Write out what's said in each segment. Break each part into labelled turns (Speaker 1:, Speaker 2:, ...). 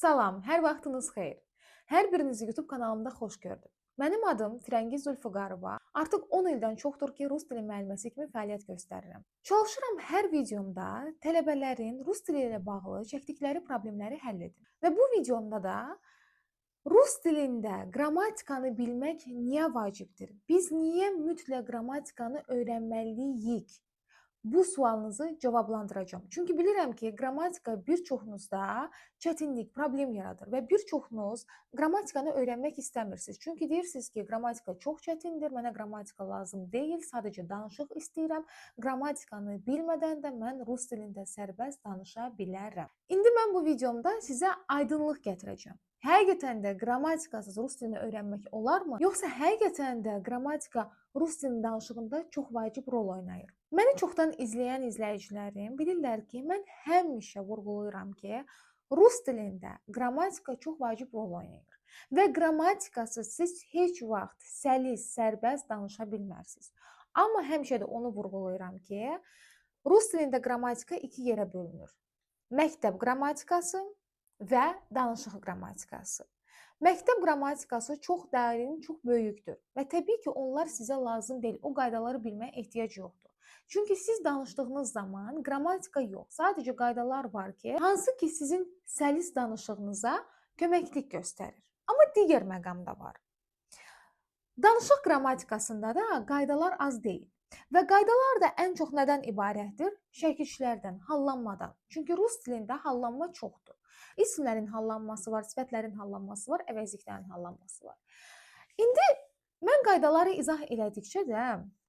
Speaker 1: Salam, hər vaxtınız xeyir. Hər birinizi YouTube kanalımda xoş gördüm. Mənim adım Firəngiz Zülfüqarova. Artıq 10 ildən çoxdur ki, rus dili müəlliməsi kimi fəaliyyət göstərirəm. Çalışıram hər videomda tələbələrin rus dili ilə bağlı çəkdikləri problemləri həll edim. Və bu videomda da rus dilində qrammatikanı bilmək niyə vacibdir? Biz niyə mütləq qrammatikanı öyrənməliyik? Bu sualınızı cavablandıracağım. Çünki bilirəm ki, qrammatika bir çoxunuzda çətinlik, problem yaradır və bir çoxunuz qrammatikanı öyrənmək istəmirsiniz. Çünki deyirsiniz ki, qrammatika çox çətindir, mənə qrammatika lazım deyil, sadəcə danışıq istəyirəm. Qrammatikanı bilmədən də mən rus dilində sərbəst danışa bilərəm. İndi mən bu videomda sizə aydınlıq gətirəcəm. Həqiqətən də qrammatikasız rus dilini öyrənmək olarmı? Yoxsa həqiqətən də qrammatika rus dilinin danışığında çox vacib rol oynayır? Məni çoxdan izləyən izləyicilərim bilirlər ki, mən həmişə vurğulayıram ki, rus dilində qrammatika çox vacib rol oynayır. Və qrammatikasız siz heç vaxt səlis, sərbəst danışa bilmərsiniz. Amma həmişə də onu vurğulayıram ki, rus dilində qrammatika iki yerə bölünür. Məktəb qrammatikası və danışıq qrammatikası. Məktəb qrammatikası çox dərin, çox böyükdür və təbii ki, onlar sizə lazım deyil. O qaydaları bilməyə ehtiyac yoxdur. Çünki siz danışdığınız zaman qrammatika yox, sadəcə qaydalar var ki, hansı ki sizin səlis danışığınıza köməklik göstərir. Amma digər məqam da var. Danışıq qrammatikasında da qaydalar az deyil. Və qaydalar da ən çox nədən ibarətdir? Şəkilçilərdən, hallanmadan. Çünki rus dilində hallanma çoxdur. İsimlərin hallanması var, sifətlərin hallanması var, əvəzliklərin hallanması var. İndi mən qaydaları izah elədikcə də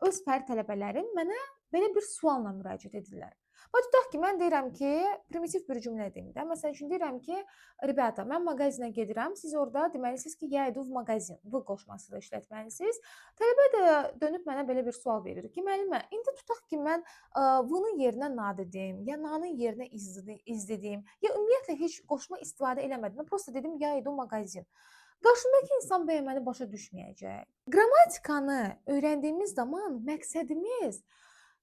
Speaker 1: öz fərd tələbələrim mənə belə bir sualla müraciət edirlər. Tutaq ki, mən deyirəm ki, primitiv bir cümlə deyim də. Məsələn üçün deyirəm ki, rебята, mən mağazinə gedirəm. Siz orada deməlisiniz ki, я иду в магазин. V qoşması da işlətməlisiniz. Tələbə də dönüb mənə belə bir sual verir ki, müəllimə, indi tutaq ki, mən V-nın yerinə na dedim, ya na-nın yerinə iz dedim, ya ümumiyyətlə heç qoşma istifadə eləmədim. Mən prosta dedim, я иду в магазин. Qarşımdakı insan bəyəm məni başa düşməyəcək. Qrammatikanı öyrəndiyimiz zaman məqsədimiz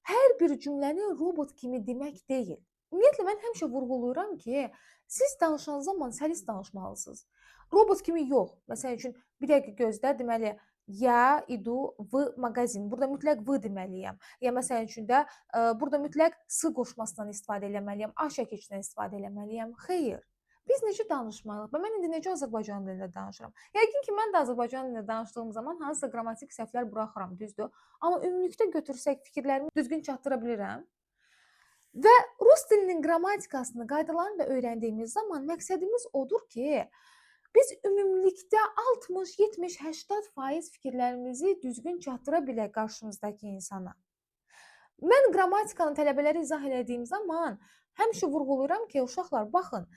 Speaker 1: hər bir cümləni robot kimi demək deyil. Ümumiyyətlə, mən həmişə vurğulayıram ki, siz danışan zaman səlis danışmalısınız. Robot kimi yox. Məsələn üçün, bir dəqiqə gözlə, deməli, я иду в магазин. Burada mütləq v deməliyəm. Ya məsələn üçün də, burada mütləq s qoşmasından istifadə eləməliyəm, a şəkilçisindən istifadə eləməliyəm. Xeyr. Biz necə danışmalıyıq? Mən indi necə Azərbaycan dilində danışıram? Yəqin ki, mən də Azərbaycan dilində danışdığım zaman hansısa qrammatik səhvlər buraxıram, düzdür? Amma ümumilikdə götürsək fikirlərimi düzgün çatdıra bilirəm. Və rus dilinin qrammatikasını, qaydalarını da öyrəndiyimiz zaman məqsədimiz odur ki, biz ümumilikdə 60, 70, 80% fikirlərimizi düzgün çatdıra bilək qarşımızdakı insana. Mən qrammatikanı tələbələrə izah elədiyim zaman həmişə vurğulayıram ki, uşaqlar, baxın,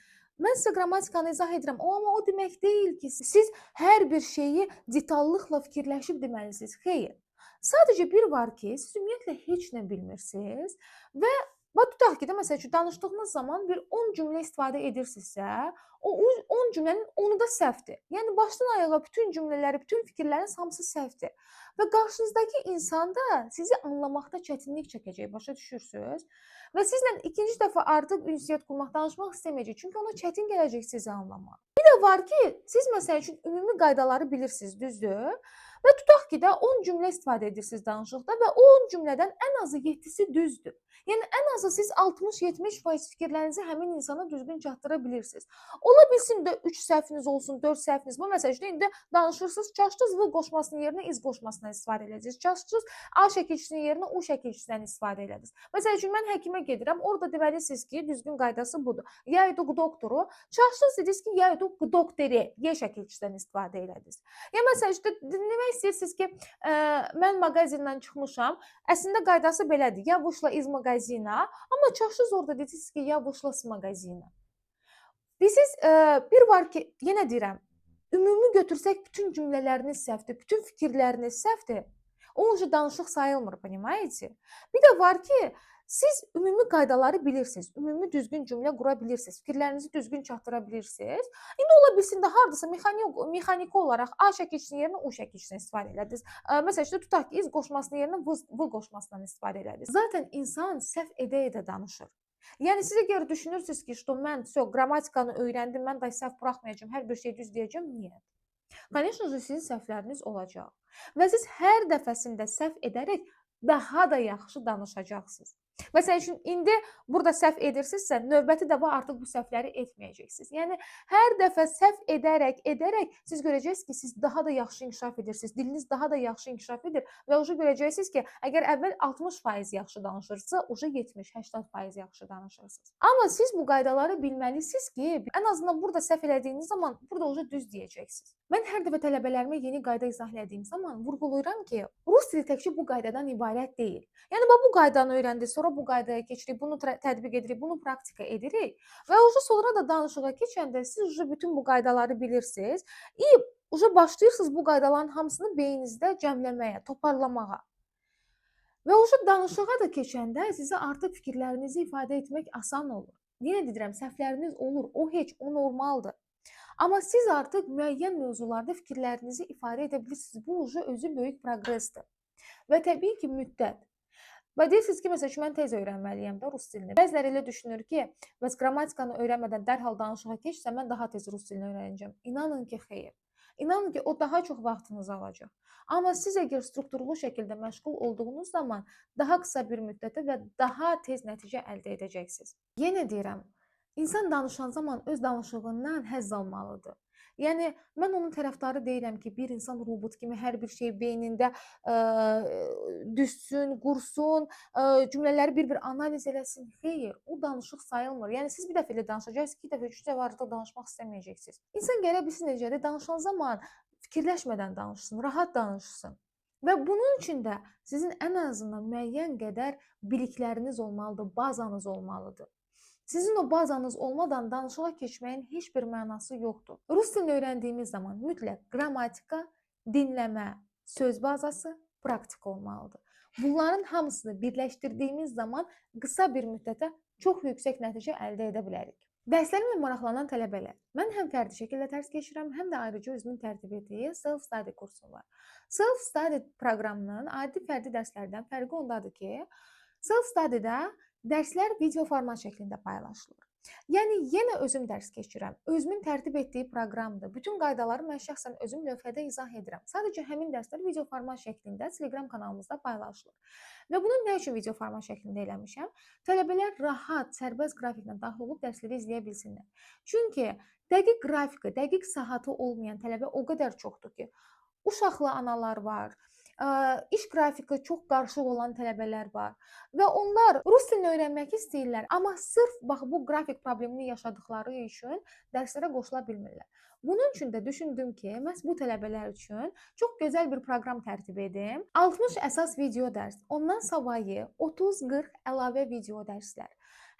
Speaker 1: mən sizə qrammatikanı izah edirəm, amma o demək deyil ki, siz hər bir şeyi detallıqla fikirləşib deməlisiniz. Xeyr. Sadəcə bir var ki, siz ümumiyyətlə heç nə bilmirsiniz və tutaq ki, məsəl üçün danışdığınız zaman bir 10 cümlə istifadə edirsinizsə, o 10 cümlənin 10'u da səhvdir. Yəni başdan ayağa bütün cümlələri, bütün fikirlərin hamısı səhvdir. Və qarşınızdakı insan da sizi anlamaqda çətinlik çəkəcək, başa düşürsünüz? Və sizlə ikinci dəfə artıq ünsiyyət qurmaq, danışmaq istəməyəcək. Çünki ona çətin gələcək sizi anlamaq. Bir də var ki, siz məsəl üçün ümumi qaydaları bilirsiniz, düzdür? Və tutaq ki də 10 cümlə istifadə edirsiniz danışıqda və o 10 cümlədən ən azı 7'si düzdür. Yəni ən azı siz 60-70% fikirlərinizi həmin insana düzgün çatdıra bilirsiniz. Ola bilsin də 3 səhviniz olsun, 4 səhviniz. Bu məsəl üçün indi danışırsınız, çaşdınız v qoşmasının yerinə iz qoşmasından istifadə edəcəksiniz. Çaşdınız a şəkilçisinin yerinə u şəkilçisindən istifadə edəcəksiniz. Məsəl üçün mən həkimə gedirəm, orada deməlisiniz ki, düzgün qaydası budur. Ya idu k doktoru, çaşdınız dediniz ki, ya idu k doktori, y şəkilçisindən istifadə edəcəksiniz. Ya məsəl üçün demək istəyirsiniz ki, mən mağazindən çıxmışam. Əslində qaydası belədir. Ya vышла из магазина, amma çaşdınız orada dediniz ki, ya vышла с магазина. Siz bir var ki, yenə deyirəm, ümumi götürsək bütün cümlələriniz səhvdir, bütün fikirləriniz səhvdir. O danışıq sayılmır, понимаете? Bir də var ki, siz ümumi qaydaları bilirsiniz, ümumi düzgün cümlə qura bilirsiniz, fikirlərinizi düzgün çatdıra bilirsiniz. İndi ola bilsin də hardasa mexaniki olaraq a şəkilçisinin yerinə u şəkilçisindən istifadə elədiniz. Məsəl üçün tutaq ki, iz qoşmasının yerinə v qoşmasından istifadə elədiniz. Zaten insan səhv edə-edə danışır. Yəni siz əgər düşünürsünüz ki, что mən qrammatikanı öyrəndim, mən də səhv buraxmayacağam, hər bir şey düz deyəcəm, niyə? Конечно же, sizin səhvləriniz olacaq və siz hər dəfəsində səhv edərək daha da yaxşı danışacaqsınız. Məsəl üçün, indi burada səhv edirsinizsə, növbəti dəfə artıq bu səhvləri etməyəcəksiniz. Yəni, hər dəfə səhv edərək siz görəcəksiniz ki, siz daha da yaxşı inkişaf edirsiniz, diliniz daha da yaxşı inkişaf edir və görəcəksiniz ki, əgər əvvəl 60% yaxşı danışırsınızsa, 70-80% yaxşı danışırsınız. Amma siz bu qaydaları bilməlisiniz ki, ən azından burada səhv elədiyiniz zaman burada düz deyəcəksiniz. Mən hər dəfə tələbələrimə yeni qayda izah elədiyim zaman vurğulayıram ki, rus dili təkcə bu qaydadan ibarət deyil. Yəni bu qaydanı öyrəndik, sonra bu qaydaya keçirik, bunu tətbiq edirik, bunu praktika edirik və sonra da danışığa keçəndə siz bütün bu qaydaları bilirsiniz. Başlayırsınız bu qaydaların hamısını beyninizdə cəmləməyə, toparlamağa. Və danışığa da keçəndə sizə artıq fikirlərinizi ifadə etmək asan olur. Yenə deyirəm, səhvləriniz olur, o normaldır. Amma siz artıq müəyyən mövzularda fikirlərinizi ifadə edə bilirsiniz. Bu özü böyük proqresdir. Və təbii ki, müddət. Və deyirsiniz ki, məsələn, mən tez öyrənməliyəm də rus dilini. Bəziləri elə düşünür ki, bəs qrammatikanı öyrənmədən dərhal danışığa keçsəm, mən daha tez rus dilini öyrənəcəm. İnanın ki, xeyr. İnanın ki, o daha çox vaxtınızı alacaq. Amma siz əgər strukturlu şəkildə məşğul olduğunuz zaman daha qısa bir müddətdə və daha tez nəticə əldə edəcəksiniz. Yenə deyirəm, insan danışan zaman öz danışığından həzz almalıdır. Yəni mən onun tərəfdarı deyiləm ki, bir insan robot kimi hər bir şey beynində düşsün, qursun, cümlələri bir-bir analiz eləsin. Xeyr, o danışıq sayılmır. Yəni siz bir dəfə elə danışacaqsınız, 2 dəfə, 3 dəfə artıq danışmaq istəməyəcəksiniz. İnsan gərək bilsin necədir, danışan zaman fikirləşmədən danışsın, rahat danışsın. Və bunun üçün də sizin ən azından müəyyən qədər bilikləriniz olmalıdır, bazanız olmalıdır. Sizin o bazanız olmadan danışığa keçməyin heç bir mənası yoxdur. Rus dilini öyrəndiyimiz zaman mütləq qrammatika, dinləmə, söz bazası, praktika olmalıdır. Bunların hamısını birləşdirdiyimiz zaman qısa bir müddətə çox yüksək nəticə əldə edə bilərik. Dərslərimlə maraqlanan tələbələr, mən həm fərdi şəkildə dərs keçirəm, həm də ayrıca özümün tərtib etdiyi self-study kursum var. Self-study proqramının adi fərdi dərslərdən fərqi ondadır ki, self-studydə dərslər video format şəklində paylaşılır. Yəni yenə özüm dərs keçirəm. Özümün tərtib etdiyi proqramdır. Bütün qaydaları mən şəxsən özüm lövhədə izah edirəm. Sadəcə həmin dərslər video format şəklində Telegram kanalımızda paylaşılır. Və bunu nə üçün video format şəklində eləmişəm? Tələbələr rahat, sərbəst qrafiklə daxil olub dərsləri izləyə bilsinlər. Çünki dəqiq qrafiki, dəqiq saatı olmayan tələbə o qədər çoxdur ki, uşaqlı analar var, iş qrafiki çox qarışıq olan tələbələr var və onlar rus dilini öyrənmək istəyirlər, amma sırf bu qrafik problemini yaşadıkları üçün dərslərə qoşula bilmirlər. Bunun üçün də düşündüm ki, məhz bu tələbələr üçün çox gözəl bir proqram tərtib edim. 60 əsas video dərs, ondan savayı 30-40 əlavə video dərslər.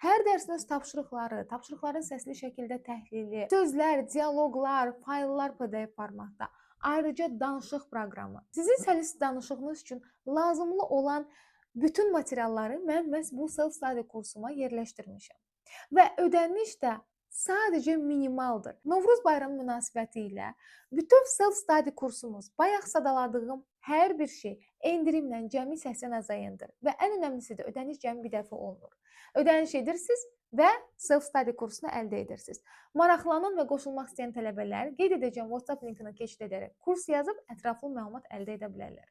Speaker 1: Hər dərsin öz tapşırıqları, tapşırıqların səsli şəkildə təhlili, sözlər, dialoqlar, fayllar PDF formatda. Ayrıca danışıq proqramı. Sizin səlis danışığınız üçün lazımlı olan bütün materialları mən məhz bu self-study kursuma yerləşdirmişəm. Və ödəniş də sadəcə minimaldır. Novruz bayramı münasibətilə bütün self-study kursumuz, bayaq sadaladığım hər bir şey endirimlə cəmi 80 əzayındır. Və ən önəmlisi də ödəniş cəmi bir dəfə olunur. Ödəniş edirsiniz və self-study kursunu əldə edirsiniz. Maraqlanan və qoşulmaq istəyən tələbələr qeyd edəcəyim WhatsApp linkini keçid edərək kurs yazıb ətraflı məlumat əldə edə bilərlər.